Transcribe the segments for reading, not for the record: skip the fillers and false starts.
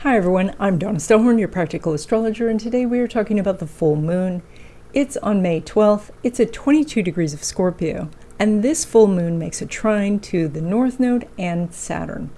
Hi everyone, I'm Donna Stellhorn, your practical astrologer, and today we are talking about the full moon. It's on May 12th, it's at 22 degrees of Scorpio, and this full moon makes a trine to the North Node and Saturn.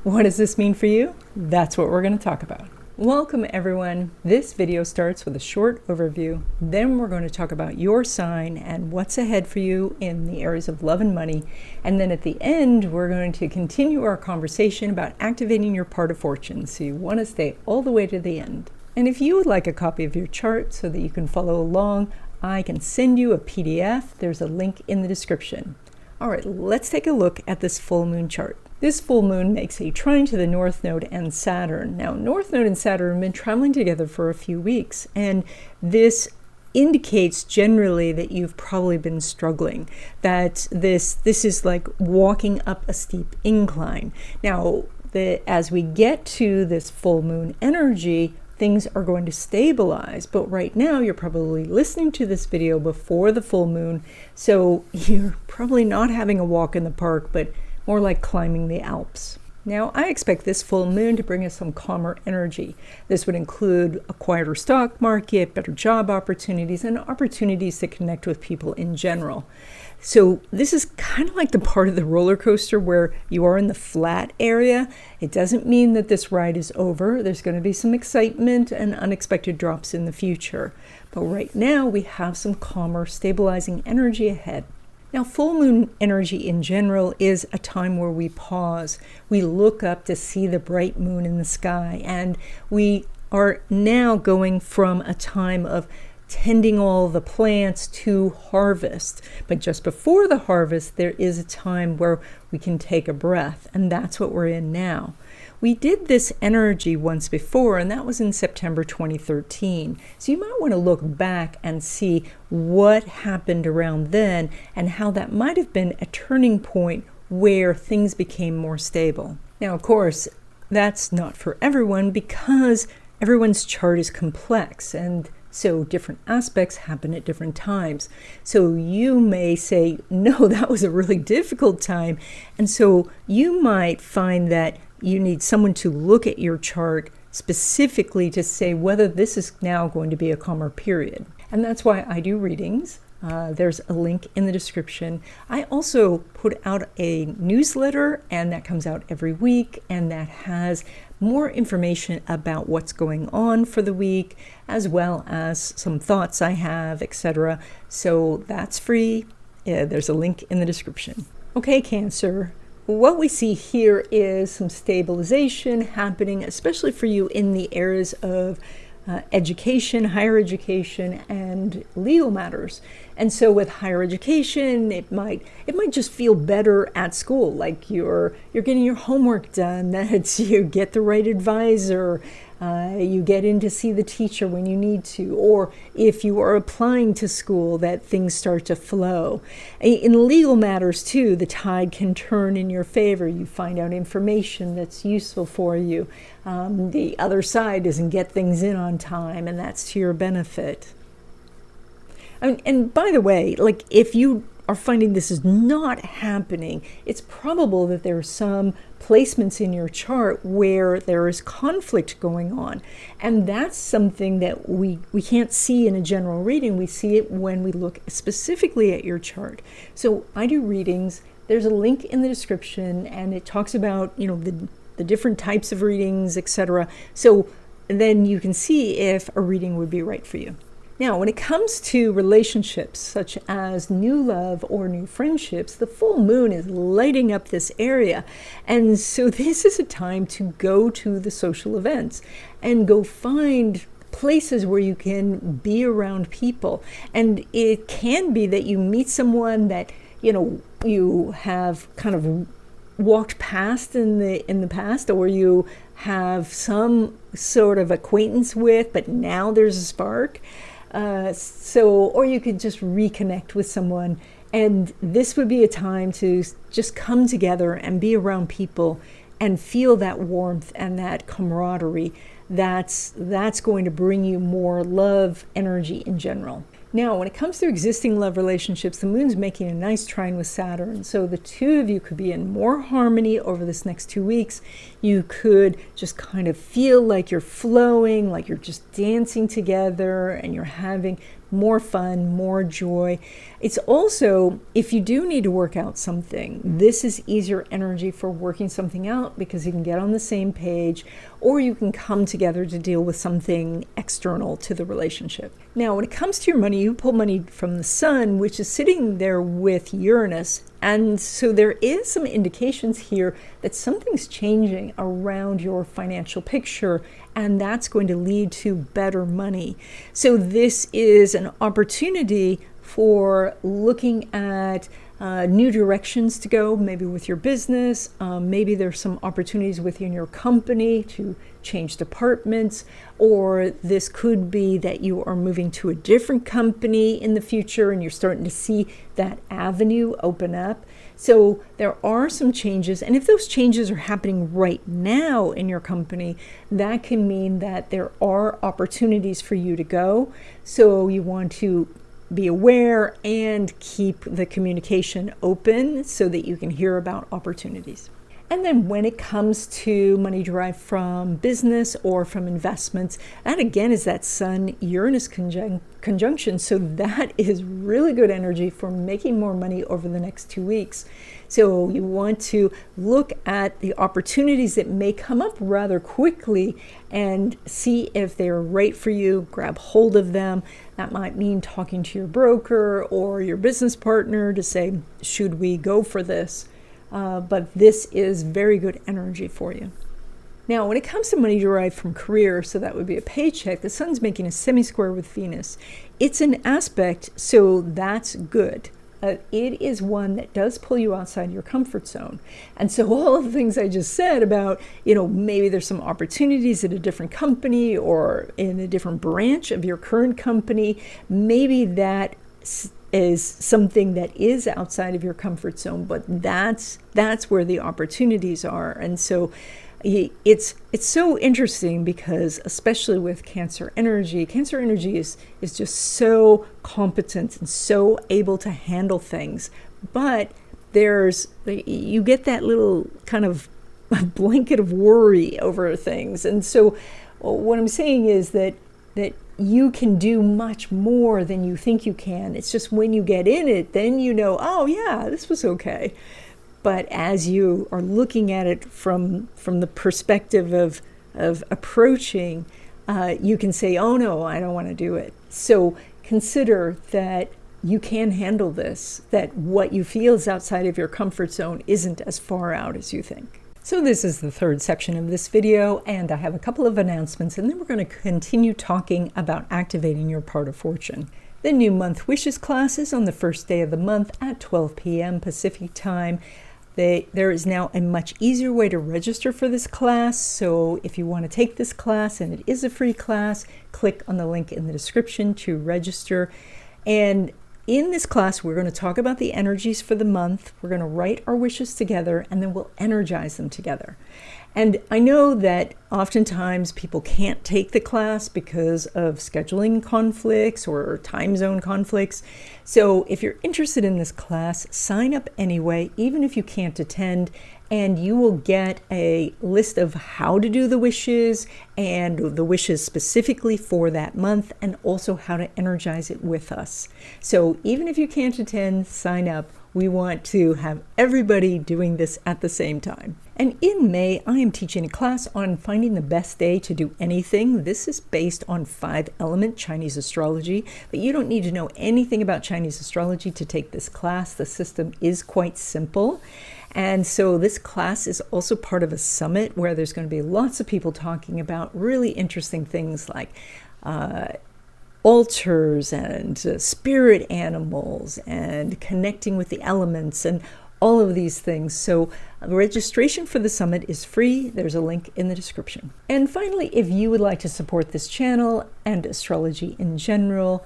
What does this mean for you? That's what we're going to talk about. Welcome everyone. This video starts with a short overview, then we're going to talk about your sign and what's ahead for you in the areas of love and money, and then at the end we're going to continue our conversation about activating your part of fortune, so you want to stay all the way to the end. And if you would like a copy of your chart so that you can follow along, I can send you a PDF. There's a link in the description. All right, let's take a look at this full moon chart. This full moon makes a trine to the North Node and Saturn. Now, North Node and Saturn have been traveling together for a few weeks, and this indicates generally that you've probably been struggling, that this is like walking up a steep incline. Now, as we get to this full moon energy, things are going to stabilize, but right now you're probably listening to this video before the full moon, so you're probably not having a walk in the park, but more like climbing the Alps. Now, I expect this full moon to bring us some calmer energy. This would include a quieter stock market, better job opportunities, and opportunities to connect with people in general. So this is kind of like the part of the roller coaster where you are in the flat area. It doesn't mean that this ride is over. There's going to be some excitement and unexpected drops in the future. But right now we have some calmer, stabilizing energy ahead. Now, full moon energy in general is a time where we pause. We look up to see the bright moon in the sky, and we are now going from a time of tending all the plants to harvest. But just before the harvest, there is a time where we can take a breath, and that's what we're in now. We did this energy once before, and that was in September 2013. So you might want to look back and see what happened around then and how that might have been a turning point where things became more stable. Now, of course, that's not for everyone because everyone's chart is complex, and so different aspects happen at different times. So you may say, no, that was a really difficult time. And so you might find that you need someone to look at your chart specifically to say whether this is now going to be a calmer period. And that's why I do readings. There's a link in the description. I also put out a newsletter, and that comes out every week, and that has more information about what's going on for the week, as well as some thoughts I have, etc. So that's free. There's a link in the description. Okay, Cancer. What we see here is some stabilization happening, especially for you in the areas of education, higher education, and legal matters. And so with higher education, it might just feel better at school, like you're getting your homework done, that you get the right advisor, you get in to see the teacher when you need to, or if you are applying to school, that things start to flow. In legal matters too, the tide can turn in your favor. You find out information that's useful for you. The other side doesn't get things in on time, and that's to your benefit. And by the way, like if you are finding this is not happening, it's probable that there are some placements in your chart where there is conflict going on. And that's something that we can't see in a general reading. We see it when we look specifically at your chart. So I do readings. There's a link in the description, and it talks about, the different types of readings, etc. So then you can see if a reading would be right for you. Now, when it comes to relationships, such as new love or new friendships, the full moon is lighting up this area. And so this is a time to go to the social events and go find places where you can be around people. And it can be that you meet someone that, you have kind of walked past in the past, or you have some sort of acquaintance with, but now there's a spark. Or you could just reconnect with someone, and this would be a time to just come together and be around people and feel that warmth and that camaraderie. That's going to bring you more love energy in general. Now, when it comes to existing love relationships, the moon's making a nice trine with Saturn. So the two of you could be in more harmony over this next 2 weeks. You could just kind of feel like you're flowing, like you're just dancing together and you're having more fun, more joy. It's also, if you do need to work out something, this is easier energy for working something out because you can get on the same page, or you can come together to deal with something external to the relationship. Now, when it comes to your money, you pull money from the sun, which is sitting there with Uranus. And so there is some indications here that something's changing around your financial picture, and that's going to lead to better money. So this is an opportunity for looking at new directions to go, maybe with your business. Maybe there's some opportunities within your company to change departments, or this could be that you are moving to a different company in the future and you're starting to see that avenue open up. So there are some changes, and if those changes are happening right now in your company, that can mean that there are opportunities for you to go. So you want to be aware and keep the communication open so that you can hear about opportunities. And then when it comes to money derived from business or from investments, that again is that Sun-Uranus conjunction. So that is really good energy for making more money over the next 2 weeks. So you want to look at the opportunities that may come up rather quickly and see if they're right for you, grab hold of them. That might mean talking to your broker or your business partner to say, should we go for this? But this is very good energy for you. Now, when it comes to money derived from career, so that would be a paycheck, the sun's making a semi-square with Venus. It's an aspect, so that's good. It is one that does pull you outside your comfort zone. And so all of the things I just said about, maybe there's some opportunities at a different company or in a different branch of your current company, maybe that is something that is outside of your comfort zone, but that's where the opportunities are. And so it's so interesting because, especially with Cancer energy is just so competent and so able to handle things. But you get that little kind of blanket of worry over things. And so what I'm saying is that you can do much more than you think you can. It's just when you get in it, then oh yeah, this was okay. But as you are looking at it from the perspective of approaching, you can say, oh no, I don't want to do it. So consider that you can handle this, that what you feel is outside of your comfort zone isn't as far out as you think. So this is the third section of this video, and I have a couple of announcements, and then we're going to continue talking about activating your part of fortune. The new month wishes class is on the first day of the month at 12 p.m. Pacific time. There is now a much easier way to register for this class, so if you want to take this class, and it is a free class, click on the link in the description to register. And in this class, we're going to talk about the energies for the month. We're going to write our wishes together, and then we'll energize them together. And I know that oftentimes people can't take the class because of scheduling conflicts or time zone conflicts. So if you're interested in this class, sign up anyway, even if you can't attend, and you will get a list of how to do the wishes and the wishes specifically for that month, and also how to energize it with us. So even if you can't attend, sign up. We want to have everybody doing this at the same time. And in May, I am teaching a class on finding the best day to do anything. This is based on 5-element Chinese astrology, but you don't need to know anything about Chinese astrology to take this class. The system is quite simple. And so this class is also part of a summit where there's going to be lots of people talking about really interesting things like altars and spirit animals and connecting with the elements and all of these things. So registration for the summit is free. There's a link in the description. And finally, if you would like to support this channel and astrology in general,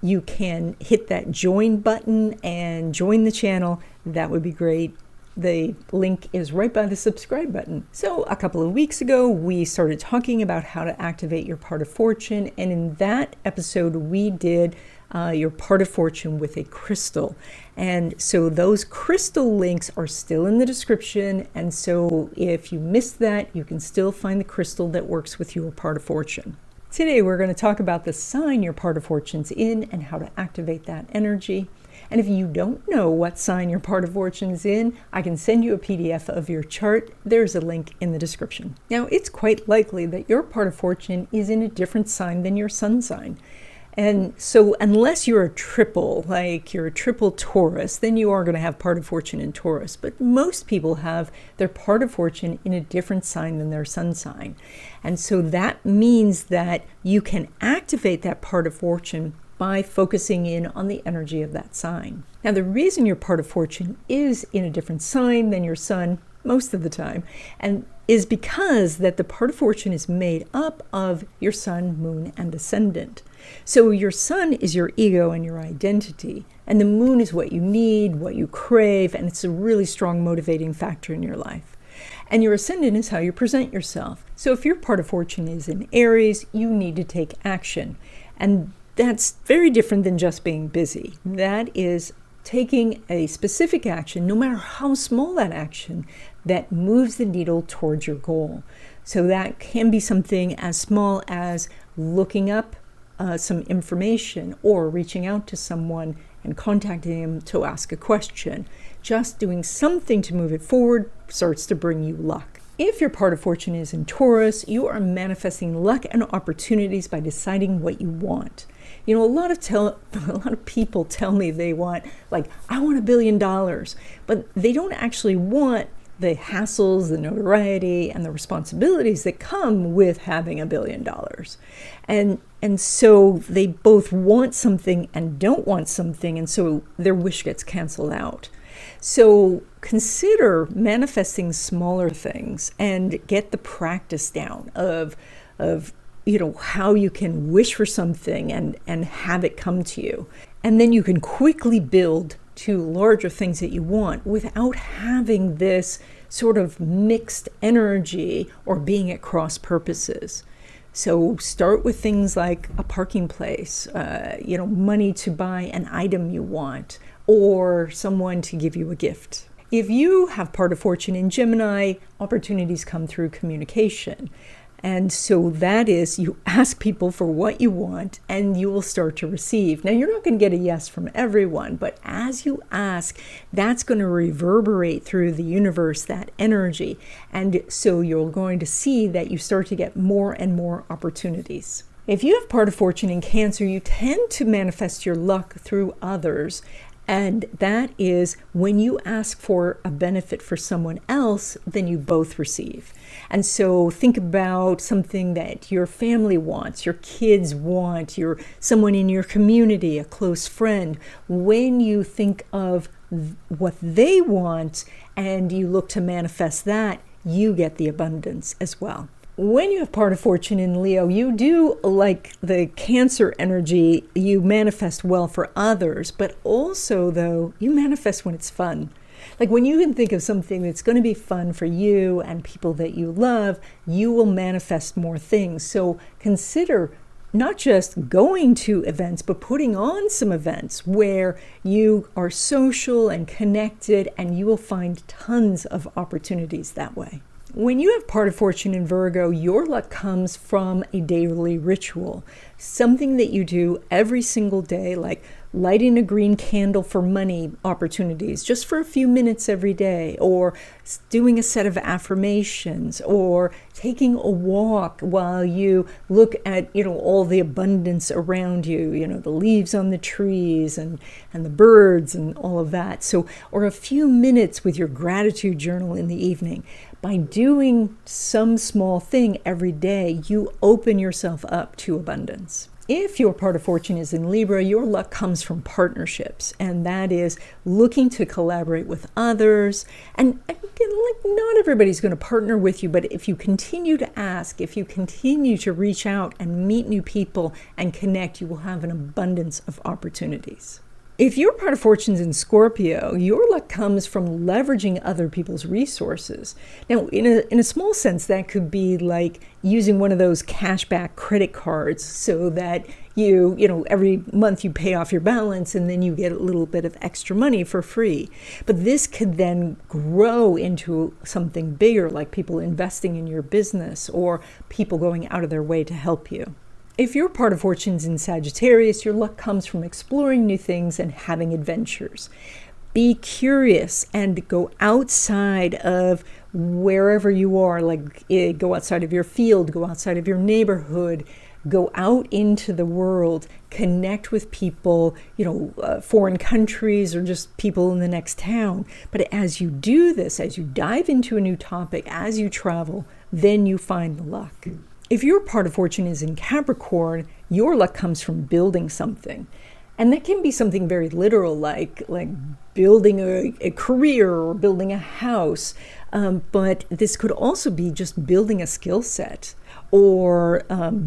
you can hit that join button and join the channel. That would be great. The link is right by the subscribe button. So a couple of weeks ago, we started talking about how to activate your part of fortune. And in that episode, we did your part of fortune with a crystal. And so those crystal links are still in the description. And so if you missed that, you can still find the crystal that works with your part of fortune. Today, we're going to talk about the sign your part of fortune's in and how to activate that energy. And if you don't know what sign your part of fortune is in, I can send you a PDF of your chart. There's a link in the description. Now, it's quite likely that your part of fortune is in a different sign than your sun sign. And so unless you're a triple, like you're a triple Taurus, then you are going to have part of fortune in Taurus. But most people have their part of fortune in a different sign than their sun sign. And so that means that you can activate that part of fortune by focusing in on the energy of that sign. Now, the reason your part of fortune is in a different sign than your sun most of the time, and is because that the part of fortune is made up of your sun, moon, and ascendant. So your sun is your ego and your identity, and the moon is what you need, what you crave, and it's a really strong motivating factor in your life. And your ascendant is how you present yourself. So if your part of fortune is in Aries, you need to take action. And that's very different than just being busy. That is taking a specific action, no matter how small that action, that moves the needle towards your goal. So that can be something as small as looking up some information or reaching out to someone and contacting them to ask a question. Just doing something to move it forward starts to bring you luck. If your part of fortune is in Taurus, you are manifesting luck and opportunities by deciding what you want. You know, a lot of people tell me they want, like, I want $1 billion, but they don't actually want the hassles, the notoriety, and the responsibilities that come with having $1 billion. And so they both want something and don't want something, and so their wish gets canceled out. So consider manifesting smaller things and get the practice down of how you can wish for something and have it come to you. And then you can quickly build to larger things that you want without having this sort of mixed energy or being at cross purposes. So start with things like a parking place, money to buy an item you want, or someone to give you a gift. If you have part of fortune in Gemini, opportunities come through communication. And so that is, you ask people for what you want and you will start to receive. Now, you're not going to get a yes from everyone, but as you ask, that's going to reverberate through the universe, that energy. And so you're going to see that you start to get more and more opportunities. If you have part of fortune in Cancer, you tend to manifest your luck through others. And that is when you ask for a benefit for someone else, then you both receive. And so think about something that your family wants, your kids want, someone in your community, a close friend. When you think of what they want and you look to manifest that, you get the abundance as well. When you have part of fortune in Leo, you do, like the Cancer energy, you manifest well for others, but also, though, you manifest when it's fun. Like when you can think of something that's going to be fun for you and people that you love, you will manifest more things. So consider not just going to events, but putting on some events where you are social and connected, and you will find tons of opportunities that way. When you have part of fortune in Virgo, your luck comes from a daily ritual, something that you do every single day, like lighting a green candle for money opportunities just for a few minutes every day, or doing a set of affirmations, or taking a walk while you look at, all the abundance around you, the leaves on the trees and the birds and all of that. So, or a few minutes with your gratitude journal in the evening. By doing some small thing every day, you open yourself up to abundance. If your part of fortune is in Libra, your luck comes from partnerships, and that is looking to collaborate with others. And not everybody's going to partner with you, but if you continue to ask, if you continue to reach out and meet new people and connect, you will have an abundance of opportunities. If your part of fortune's in Scorpio, your luck comes from leveraging other people's resources. Now, in a small sense, that could be like using one of those cashback credit cards so that you know, every month you pay off your balance and then you get a little bit of extra money for free. But this could then grow into something bigger, like people investing in your business or people going out of their way to help you. If your part of fortune's in Sagittarius, your luck comes from exploring new things and having adventures. Be curious and go outside of wherever you are, like go outside of your field, go outside of your neighborhood, go out into the world, connect with people, foreign countries or just people in the next town. But as you do this, as you dive into a new topic, as you travel, then you find the luck. If your part of fortune is in Capricorn, your luck comes from building something. And that can be something very literal, like building a career or building a house. But this could also be just building a skill set or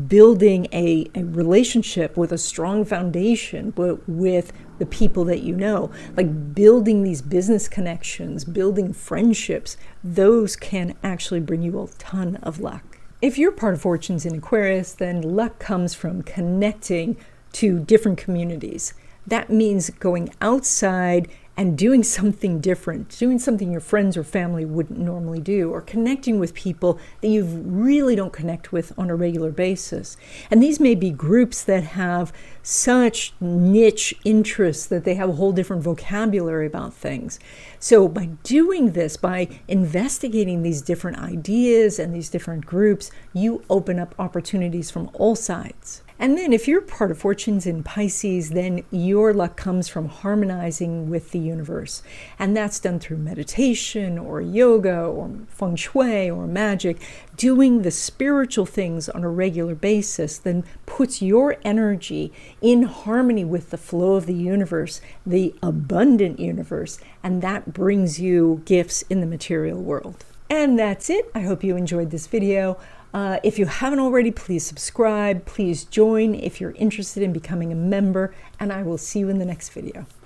building a relationship with a strong foundation with the people that you know. Like building these business connections, building friendships, those can actually bring you a ton of luck. If your part of fortune's in Aquarius, then luck comes from connecting to different communities. That means going outside and doing something different, doing something your friends or family wouldn't normally do, or connecting with people that you really don't connect with on a regular basis. And these may be groups that have such niche interests that they have a whole different vocabulary about things. So by doing this, by investigating these different ideas and these different groups, you open up opportunities from all sides. And then if your part of fortune's in Pisces, then your luck comes from harmonizing with the universe. And that's done through meditation or yoga or feng shui or magic. Doing the spiritual things on a regular basis then puts your energy in harmony with the flow of the universe, the abundant universe, and that brings you gifts in the material world. And that's it. I hope you enjoyed this video. If you haven't already, please subscribe, please join if you're interested in becoming a member, and I will see you in the next video.